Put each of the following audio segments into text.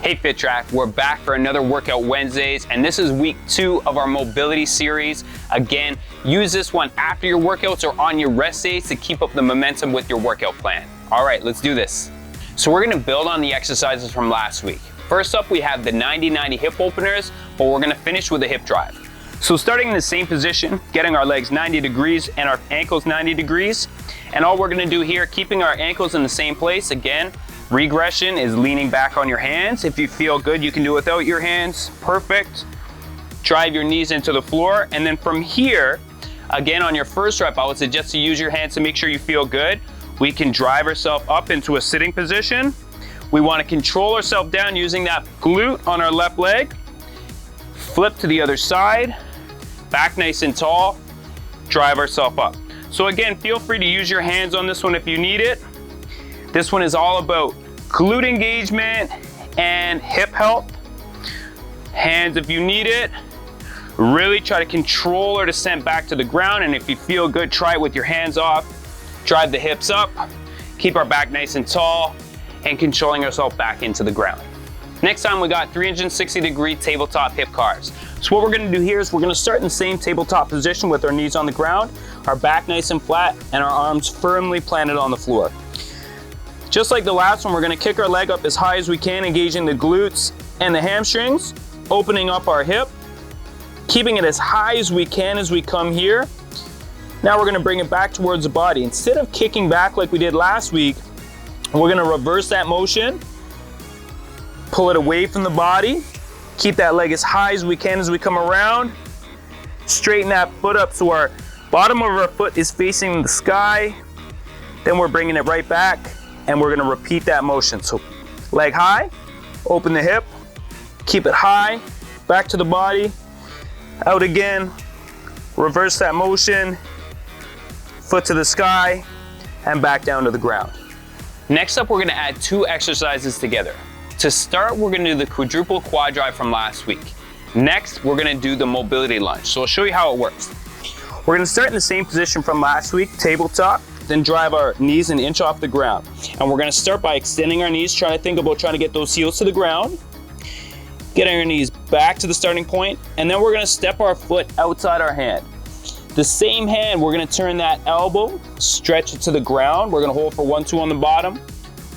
Hey Fit Track, we're back for another Workout Wednesdays, and this is week 2 of our mobility series. Again, use this one after your workouts or on your rest days to keep up the momentum with your workout plan. All right, let's do this. So we're gonna build on the exercises from last week. First up, we have the 90-90 hip openers, but we're gonna finish with a hip drive. So starting in the same position, getting our legs 90 degrees and our ankles 90 degrees. And all we're gonna do here, keeping our ankles in the same place, again, regression is leaning back on your hands. If you feel good, you can do it without your hands. Perfect. Drive your knees into the floor. And then from here, again, on your first rep, I would suggest to use your hands to make sure you feel good. We can drive ourselves up into a sitting position. We want to control ourselves down using that glute on our left leg. Flip to the other side. Back nice and tall. Drive ourselves up. So again, feel free to use your hands on this one if you need it. This one is all about glute engagement and hip health. Hands if you need it. Really try to control our descent back to the ground, and if you feel good, try it with your hands off. Drive the hips up, keep our back nice and tall, and controlling ourselves back into the ground. Next time we got 360-degree tabletop hip cars. So what we're gonna do here is we're gonna start in the same tabletop position with our knees on the ground, our back nice and flat, and our arms firmly planted on the floor. Just like the last one, we're gonna kick our leg up as high as we can, engaging the glutes and the hamstrings, opening up our hip, keeping it as high as we can as we come here. Now we're gonna bring it back towards the body. Instead of kicking back like we did last week, we're gonna reverse that motion, pull it away from the body, keep that leg as high as we can as we come around, straighten that foot up so our bottom of our foot is facing the sky, then we're bringing it right back, and we're gonna repeat that motion. So leg high, open the hip, keep it high, back to the body, out again, reverse that motion, foot to the sky, and back down to the ground. Next up, we're gonna add 2 exercises together. To start, we're gonna do the quadruple quad drive from last week. Next, we're gonna do the mobility lunge. So I'll show you how it works. We're gonna start in the same position from last week, tabletop, then drive our knees an inch off the ground. And we're gonna start by extending our knees, trying to get those heels to the ground, getting our knees back to the starting point, and then we're gonna step our foot outside our hand. The same hand, we're gonna turn that elbow, stretch it to the ground. We're gonna hold for 1-2 on the bottom.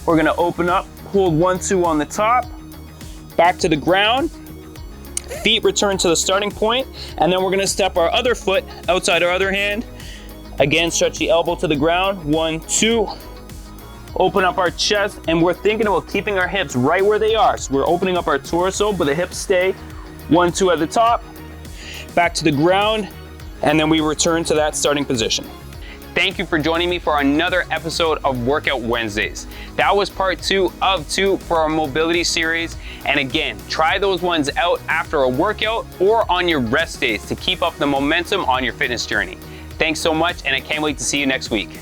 We're gonna open up, hold 1-2 on the top, back to the ground. Feet return to the starting point, and then we're gonna step our other foot outside our other hand. Again, stretch the elbow to the ground, 1-2. Open up our chest, and we're thinking about keeping our hips right where they are. So we're opening up our torso, but the hips stay. 1-2 at the top, back to the ground, and then we return to that starting position. Thank you for joining me for another episode of Workout Wednesdays. That was part 2 of 2 for our mobility series. And again, try those ones out after a workout or on your rest days to keep up the momentum on your fitness journey. Thanks so much, and I can't wait to see you next week.